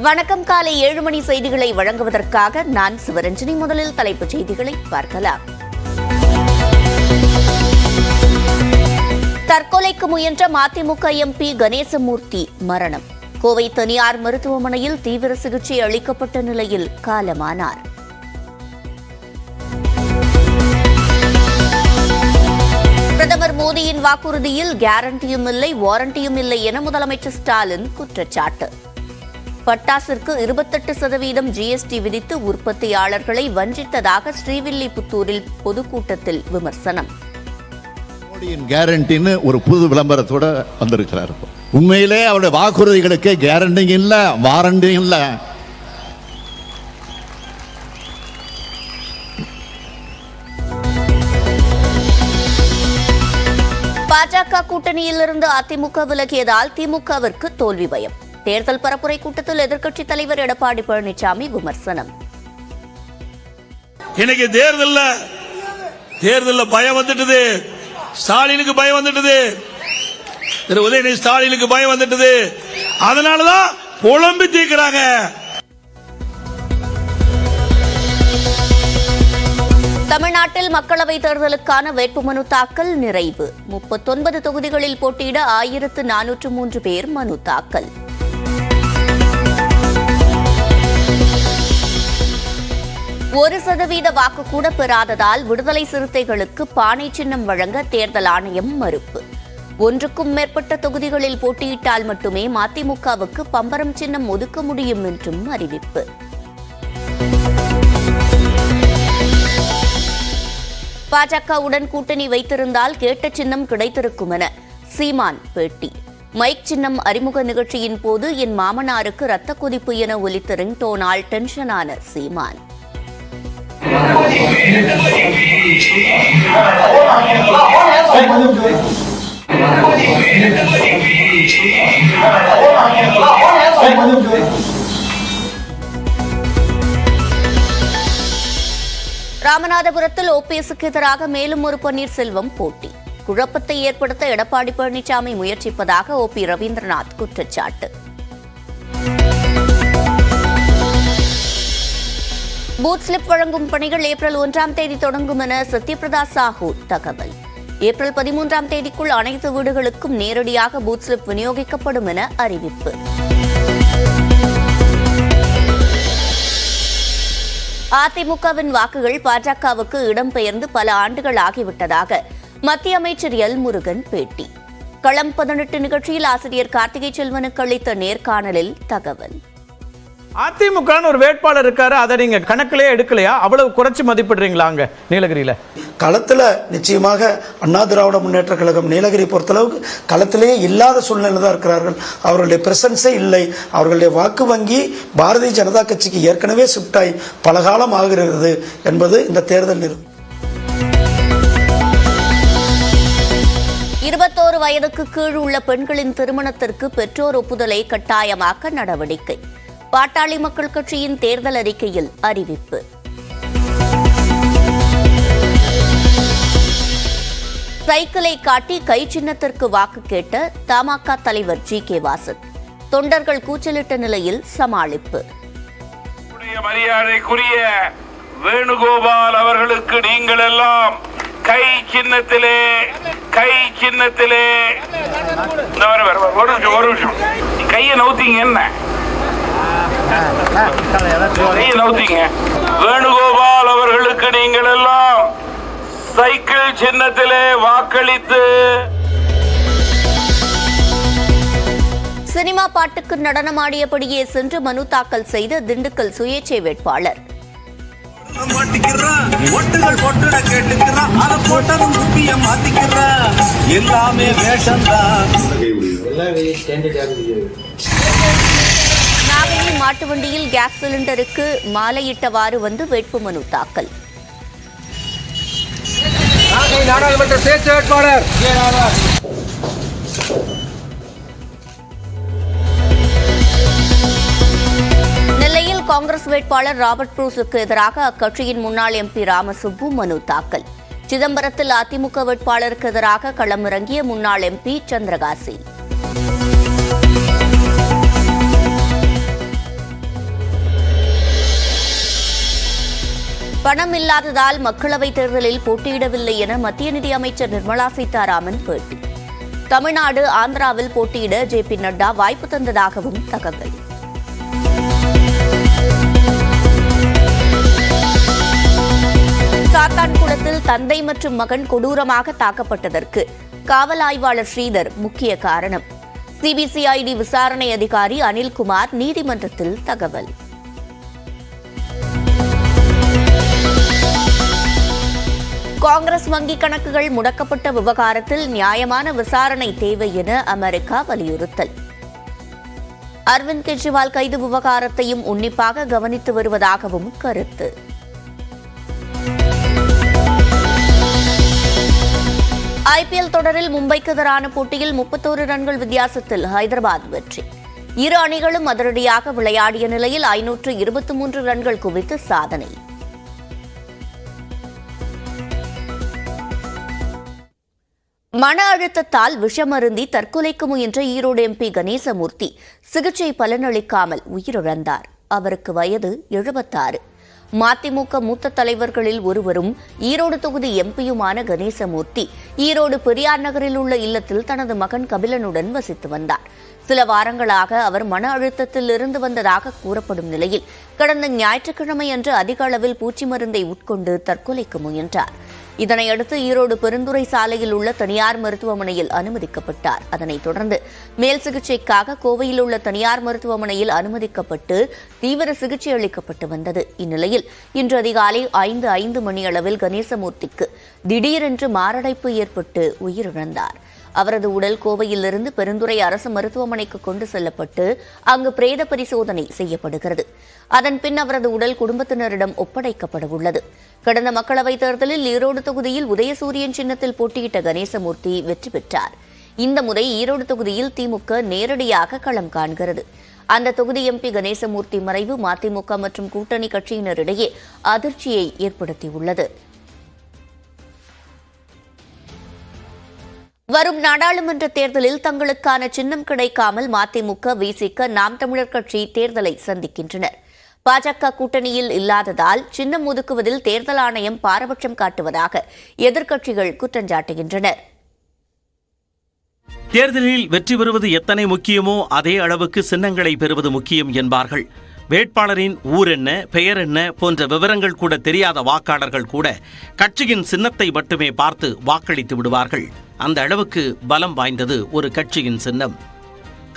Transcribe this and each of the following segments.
வணக்கம். காலை 7 மணி செய்திகளை வழங்குவதற்காக நான் சிவரஞ்சனி. முதலில் தலைப்புச் செய்திகளை பார்க்கலாம். தற்கொலைக்கு முயன்ற மதிமுக எம்பி கணேசமூர்த்தி மரணம். கோவை தனியார் மருத்துவமனையில் தீவிர சிகிச்சை அளிக்கப்பட்ட நிலையில் காலமானார். பிரதமர் மோடியின் வாக்குறுதியில் கேரண்டியும் இல்லை, வாரண்டியும் இல்லை என முதலமைச்சர் ஸ்டாலின் குற்றச்சாட்டு. பட்டாசிற்கு 28% ஜிஎஸ்டி விதித்து உற்பத்தியாளர்களை வஞ்சித்ததாக ஸ்ரீவில்லிபுத்தூரில் பொதுக்கூட்டத்தில் விமர்சனம். மோடியின் கேரண்டின்னு ஒரு புது விளம்பரத்தோட வந்திருக்கிறார். உண்மையிலே அவருடைய வாக்குறுதிகளுக்கு கேரண்டியும் இல்லை, வாரண்டியும் இல்லை. பாஜக கூட்டணியிலிருந்து அதிமுக விலகியதால் திமுகவிற்கு தோல்வி பயம். தேர்தல் பரப்புரை கூட்டத்தில் எதிர்க்கட்சித் தலைவர் எடப்பாடி பழனிசாமி விமர்சனம். இன்னைக்கு தேர்தல்ல பயம் வந்துட்டது. ஸ்டாலினுக்கு பயம் வந்துட்டது. உதயநிதி ஸ்டாலினுக்கு பயம் வந்துட்டது. அதனாலதான் புலம்பி தீர்க்கிறாங்க. தமிழ்நாட்டில் மக்களவைத் தேர்தலுக்கான வேட்புமனு தாக்கல் நிறைவு. 39 தொகுதிகளில் போட்டியிட 1403 பேர் மனு தாக்கல். ஒரு சதவீத வாக்கு கூட பெறாததால் விடுதலை சிறுத்தைகளுக்கு பானை சின்னம் வழங்க தேர்தல் ஆணையம் மறுப்பு. ஒன்றுக்கும் மேற்பட்ட தொகுதிகளில் போட்டியிட்டால் மட்டுமே மதிமுகவுக்கு பம்பரம் சின்னம் ஒதுக்க முடியும் என்றும் அறிவிப்பு. பாஜகவுடன் கூட்டணி வைத்திருந்தால் கேட்ட சின்னம் கிடைத்திருக்கும் என சீமான் பேட்டி. மைக் சின்னம் அறிமுக நிகழ்ச்சியின் போது என் மாமனாருக்கு ரத்த கொதிப்பு என ஒலித்த ரிங்டோனால் டென்ஷனான சீமான். ராமநாதபுரத்தில் ஓபிஎஸ்க்கு எதிராக மேலும் ஒரு பன்னீர்செல்வம் போட்டி. குழப்பத்தை ஏற்படுத்த எடப்பாடி பழனிசாமி முயற்சிப்பதாக ஓபி ரவீந்திரநாத் குற்றச்சாட்டு. பூத் ஸ்லிப் வழங்கும் பணிகள் ஏப்ரல் 1ஆம் தேதி தொடங்கும் என சத்யபிரதா சாஹூ தகவல். ஏப்ரல் 13ஆம் தேதிக்குள் அனைத்து வீடுகளுக்கும் நேரடியாக பூத் ஸ்லிப் விநியோகிக்கப்படும் என அறிவிப்பு. அதிமுகவின் வாக்குகள் பாஜகவுக்கு இடம்பெயர்ந்து பல ஆண்டுகள் ஆகிவிட்டதாக மத்திய அமைச்சர் எல் முருகன் பேட்டி. களம் 18 நிகழ்ச்சியில் ஆசிரியர் கார்த்திகை செல்வனுக்கு அளித்த நேர்காணலில் தகவல். அதிமுக ஒரு வேட்பாளர் இருக்காரு, அதை நீங்க கணக்கிலே எடுக்கலையா? அவ்வளவு குறைச்சு மதிப்பிடுறீங்களா அங்க நீலகிரியில? களத்துல நிச்சயமாக அண்ணா திராவிட முன்னேற்ற கழகம் நீலகிரி பொறுத்தளவுக்கு களத்திலே இல்லாத சூழ்நிலை தான் இருக்கிறார்கள். அவர்களுடைய பிரசன்ஸே இல்லை. அவர்களுடைய வாக்கு வங்கி பாரதிய ஜனதா கட்சிக்கு ஏற்கனவே ஷிஃப்ட் ஆகி பல காலம் ஆகிறது என்பது இந்த தேர்தல் நிறுவனம். 21 வயதுக்கு கீழ் உள்ள பெண்களின் திருமணத்திற்கு பெற்றோர் ஒப்புதலை கட்டாயமாக்க நடவடிக்கை. பாட்டாளி மக்கள் கட்சியின் தேர்தல் அறிக்கையில் அறிவிப்பு. சைக்கிளை காட்டி கை சின்னத்திற்கு வாக்கு கேட்ட தமாக தலைவர் ஜி.கே. வாசன். தொண்டர்கள் கூச்சலிட்ட நிலையில் சமாளிப்பு. மரியாதைக்குரிய வேணுகோபால் அவர்களுக்கு நீங்கள் எல்லாம் கை சின்னத்திலே ஒரு நிமிஷம் கையை நவுத்தீங்க. என்ன வேணுகோபால் அவர்களுக்கு நீங்கள் எல்லாம் சைக்கிள் சின்னத்திலே வாக்களித்து. சினிமா பாட்டுக்கு நடனமாடியபடியே சென்று மனு தாக்கல் செய்த திண்டுக்கல் சுயேட்சை வேட்பாளர். நாகையில் மாட்டு வண்டியில் கேஸ் சிலிண்டருக்கு மாலையிட்டவாறு வந்து வேட்புமனு தாக்கல். நாடாளுமன்ற சுயேட்சை வேட்பாளர் நெல்லையில் காங்கிரஸ் வேட்பாளர் ராபர்ட் புரூஸுக்கு எதிராக அக்கட்சியின் முன்னாள் எம்பி ராமசுப்பு மனு தாக்கல். சிதம்பரத்தில் அதிமுக வேட்பாளருக்கு எதிராக களமிறங்கிய முன்னாள் எம்பி சந்திரகாசி. பணம் இல்லாததால் மக்களவைத் தேர்தலில் போட்டியிடவில்லை என மத்திய நிதியமைச்சர் நிர்மலா சீதாராமன் பேட்டி. தமிழ்நாடு, ஆந்திராவில் போட்டியிட ஜே.பி. நட்டா வாய்ப்பு தந்ததாகவும் தகவல். சாத்தான்குளத்தில் தந்தை மற்றும் மகன் கொடூரமாக தாக்கப்பட்டதற்கு காவல் ஆய்வாளர் ஸ்ரீதர் முக்கிய காரணம். சிபிசிஐடி விசாரணை அதிகாரி அனில்குமார் நீதிமன்றத்தில் தகவல். காங்கிரஸ் வங்கிக் கணக்குகள் முடக்கப்பட்ட விவகாரத்தில் நியாயமான விசாரணை தேவை என அமெரிக்கா வலியுறுத்தல். அரவிந்த் கெஜ்ரிவால் கைது விவகாரத்தையும் உன்னிப்பாக கவனித்து வருவதாகவும் கருத்து. ஐபிஎல் தொடரில் மும்பைக்கு எதிரான போட்டியில் 31 ரன்கள் வித்தியாசத்தில் ஹைதராபாத் வெற்றி. இரு அணிகளும் அதிரடியாக விளையாடிய நிலையில் 523 ரன்கள் குவித்து சாதனை. மன அழுத்தத்தால் விஷமருந்தி தற்கொலைக்கு முயன்ற ஈரோடு எம்பி கணேசமூர்த்தி சிகிச்சை பலனளிக்காமல் உயிரிழந்தார். அவருக்கு வயது 76. மதிமுக மூத்த தலைவர்களில் ஒருவரும் ஈரோடு தொகுதி எம்பியுமான கணேசமூர்த்தி ஈரோடு பெரியார் நகரில் உள்ள இல்லத்தில் தனது மகன் கபிலனுடன் வசித்து வந்தார். சில வாரங்களாக அவர் மன அழுத்தத்தில் இருந்து வந்ததாக கூறப்படும் நிலையில் கடந்த ஞாயிற்றுக்கிழமை அன்று அதிக அளவில் பூச்சி மருந்தை உட்கொண்டு தற்கொலைக்கு முயன்றார். இதனையடுத்து ஈரோடு பெருந்துறை சாலையில் உள்ள தனியார் மருத்துவமனையில் அனுமதிக்கப்பட்டார். அதனைத் தொடர்ந்து மேல் சிகிச்சைக்காக கோவையில் உள்ள தனியார் மருத்துவமனையில் அனுமதிக்கப்பட்டு தீவிர சிகிச்சை அளிக்கப்பட்டு வந்தது. இந்நிலையில் இன்று அதிகாலை 5 மணியளவில் கணேசமூர்த்திக்கு திடீரென்று மாரடைப்பு ஏற்பட்டு உயிரிழந்தார். அவரது உடல் கோவையிலிருந்து பெருந்துறை அரசு மருத்துவமனைக்கு கொண்டு செல்லப்பட்டு அங்கு பிரேத பரிசோதனை செய்யப்படுகிறது. அதன் பின் அவரது உடல் குடும்பத்தினரிடம் ஒப்படைக்கப்பட உள்ளது. கடந்த மக்களவைத் தேர்தலில் ஈரோடு தொகுதியில் உதயசூரியன் சின்னத்தில் போட்டியிட்ட கணேசமூர்த்தி வெற்றி பெற்றார். இந்த முறை ஈரோடு தொகுதியில் திமுக நேரடியாக களம் காண்கிறது. அந்த தொகுதி எம்பி கணேசமூர்த்தி மறைவு மதிமுக மற்றும் கூட்டணி கட்சியினரிடையே அதிர்ச்சியை ஏற்படுத்தியுள்ளது. வரும் நாடாளுமன்ற தேர்தலில் தங்களுக்கான சின்னம் கிடைக்காமல் மதிமுக, விசிக, நாம் தமிழர் கட்சி தேர்தலை சந்திக்கின்றனர். பாஜக கூட்டணியில் இல்லாததால் சின்னம் ஒதுக்குவதில் தேர்தல் ஆணையம் பாரபட்சம் காட்டுவதாக எதிர்க்கட்சிகள் குற்றஞ்சாட்டுகின்றனர். தேர்தலில் வெற்றி பெறுவது எத்தனை முக்கியமோ அதே அளவுக்கு சின்னங்களை பெறுவது முக்கியம் என்பார்கள். வேட்பாளரின் ஊர் என்ன, பெயர் என்ன போன்ற விவரங்கள் கூட தெரியாத வாக்காளர்கள் கூட கட்சியின் சின்னத்தை மட்டுமே பார்த்து வாக்களித்து விடுவார்கள். அந்த அளவுக்கு பலம் வாய்ந்தது ஒரு கட்சியின் சின்னம்.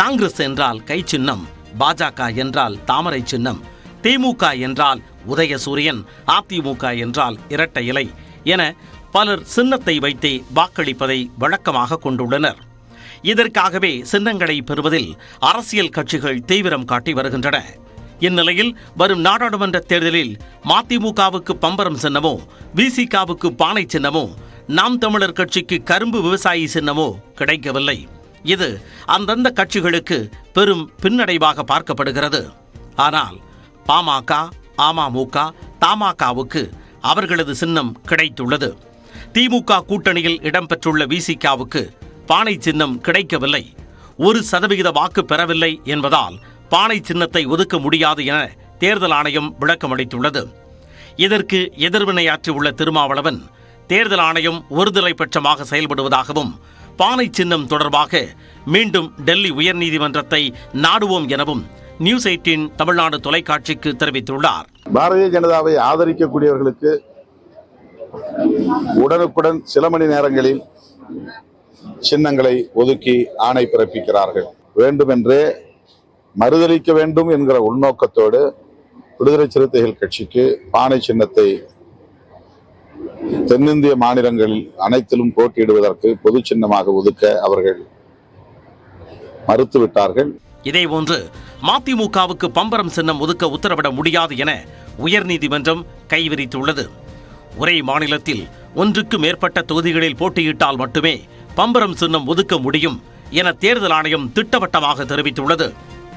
காங்கிரஸ் என்றால் கை சின்னம், பாஜக என்றால் தாமரை சின்னம், திமுக என்றால் உதயசூரியன், அதிமுக என்றால் இரட்டை இலை என பலர் சின்னத்தை வைத்தே வாக்களிப்பதை வழக்கமாக கொண்டுள்ளனர். இதற்காகவே சின்னங்களை பெறுவதில் அரசியல் கட்சிகள் தீவிரம் காட்டி வருகின்றன. இந்நிலையில் வரும் நாடாளுமன்ற தேர்தலில் மதிமுகவுக்கு பம்பரம் சின்னமோ, விசிகாவுக்கு பானை சின்னமோ, நாம் தமிழர் கட்சிக்கு கரும்பு விவசாயி சின்னமோ கிடைக்கவில்லை. இது அந்தந்த கட்சிகளுக்கு பெரும் பின்னடைவாக பார்க்கப்படுகிறது. ஆனால் பாமக, அமமுக, தமாகவுக்கு அவர்களது சின்னம் கிடைத்துள்ளது. திமுக கூட்டணியில் இடம்பெற்றுள்ள விசிகாவுக்கு பானை சின்னம் கிடைக்கவில்லை. 1% வாக்கு பெறவில்லை என்பதால் பானை சின்னத்தை ஒதுக்க முடியாது என தேர்தல் ஆணையம் விளக்கமளித்துள்ளது. இதற்கு எதிர்வினையாற்றியுள்ள திருமாவளவன் தேர்தல் ஆணையம் ஒருதலைபட்சமாக செயல்படுவதாகவும் பானை சின்னம் தொடர்பாக மீண்டும் டெல்லி உயர்நீதிமன்றத்தை நாடுவோம் எனவும் நியூஸ் 18 தமிழ்நாடு தொலைக்காட்சிக்கு தெரிவித்துள்ளார். பாரதிய ஜனதாவை ஆதரிக்கக்கூடியவர்களுக்கு உடனுக்குடன் சில மணி நேரங்களில் சின்னங்களை ஒதுக்கி ஆணை பிறப்பிக்கிறார்கள். வேண்டுமென்றே மறுதளிக்க வேண்டும் என்கிற உள்நோக்கத்தோடு விடுதலை சிறுத்தைகள் கட்சிக்கு பானை சின்னத்தை தென்னிந்திய மாநிலங்களில் அனைத்திலும் போட்டியிடுவதற்கு பொது சின்னமாக ஒதுக்க அவர்கள் மறுத்துவிட்டார்கள். இதேபோன்று மதிமுகவுக்கு பம்பரம் சின்னம் ஒதுக்க உத்தரவிட முடியாது என உயர்நீதிமன்றம் கைவிரித்துள்ளது. ஒரே மாநிலத்தில் ஒன்றுக்கு மேற்பட்ட தொகுதிகளில் போட்டியிட்டால் மட்டுமே பம்பரம் சின்னம் ஒதுக்க முடியும் என தேர்தல் ஆணையம் திட்டவட்டமாக தெரிவித்துள்ளது.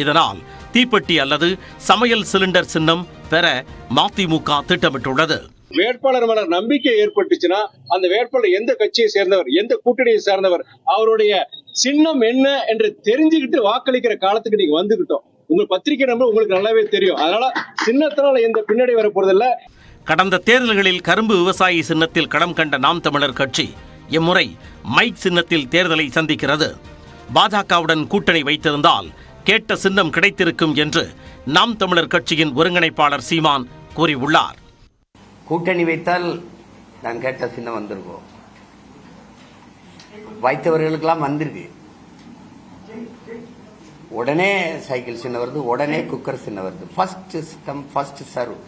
இதனால் தீப்பெட்டி அல்லது சமையல் சிலிண்டர் சின்னம் பெற மதிமுக திட்டமிட்டுள்ளது. வேட்பாளர் மேல நம்பிக்கை ஏற்பட்டுச்சுன்னா அந்த வேட்பாளர் எந்த கட்சியை சேர்ந்தவர், எந்த கூட்டணியை சேர்ந்தவர், அவருடைய சின்னம் என்ன என்று தெரிஞ்சுக்கிட்டு வாக்களிக்கிற காலத்துக்கு நீங்க வந்துகிட்டோம். உங்க பத்திரிகை நம்பர் உங்களுக்கு நல்லாவே தெரியும். அதனால சின்னத்தினால எந்த பின்னாடி வர போறதில்ல. கடந்த தேர்தல்களில் கரும்பு விவசாயி சின்னத்தில் களம் கண்ட நாம் தமிழர் கட்சி இம்முறை மைக் சின்னத்தில் தேர்தலை சந்திக்கிறது. பாஜகவுடன் கூட்டணி வைத்திருந்தால் கேட்ட சின்னம் கிடைத்திருக்கும் என்று நாம் தமிழர் கட்சியின் ஒருங்கிணைப்பாளர் சீமான் கூறியுள்ளார். கூட்டணி வைத்தால் நான் கேட்ட சின்னம் வந்திருக்கோம். வைத்தவர்களுக்கெல்லாம் வந்திருக்கு. உடனே சைக்கிள் சின்னம் வருது, உடனே குக்கர் சின்னம் வருது. First system first serve.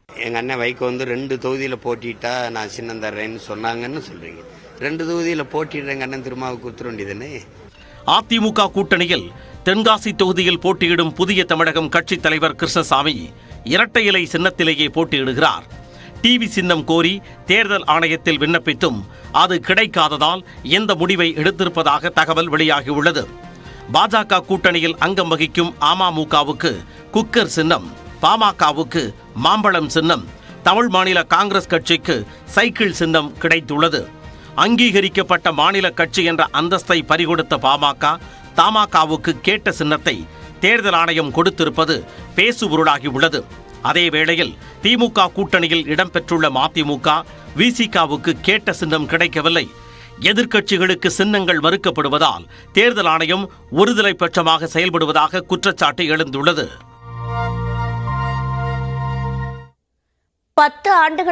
எங்க அண்ணன் வைகோ 2 தொகுதியில போட்டிட்டா நான் சின்னம் தர்றேன்னு சொன்னாங்கன்னு சொல்றீங்க. 2 தொகுதியில போட்டிடுற எங்க அண்ணன் திருமாவுக்கு குத்துற வேண்டியதுன்னு. அதிமுக கூட்டணியில் தென்காசி தொகுதியில் போட்டியிடும் புதிய தமிழகம் கட்சித் தலைவர் கிருஷ்ணசாமி இரட்டை இலை சின்னத்திலேயே போட்டியிடுகிறார். டிவி சின்னம் கோரி தேர்தல் ஆணையத்தில் விண்ணப்பித்தும் அது கிடைக்காததால் இந்த முடிவை எடுத்திருப்பதாக தகவல் வெளியாகியுள்ளது. பாஜக கூட்டணியில் அங்கம் வகிக்கும் அமமுகவுக்கு குக்கர் சின்னம், பாமகவுக்கு மாம்பழம் சின்னம், தமிழ் மாநில காங்கிரஸ் கட்சிக்கு சைக்கிள் சின்னம் கிடைத்துள்ளது. அங்கீகரிக்கப்பட்ட மாநில கட்சி என்ற அந்தஸ்தை பறிகொடுத்த பாமக தமாகவுக்கு கேட்ட சின்னத்தை தேர்தல் ஆணையம் கொடுத்திருப்பது பேசுபொருளாகியுள்ளது. அதே வேளையில் திமுக கூட்டணியில் இடம்பெற்றுள்ள மதிமுக, விசிகவுக்கு கேட்ட சின்னம் கிடைக்கவில்லை. எதிர்க்கட்சிகளுக்கு சின்னங்கள் மறுக்கப்படுவதால் தேர்தல் ஆணையம் ஒருதலை பட்சமாக செயல்படுவதாக குற்றச்சாட்டு எழுந்துள்ளது. 10 ஆண்டுகள்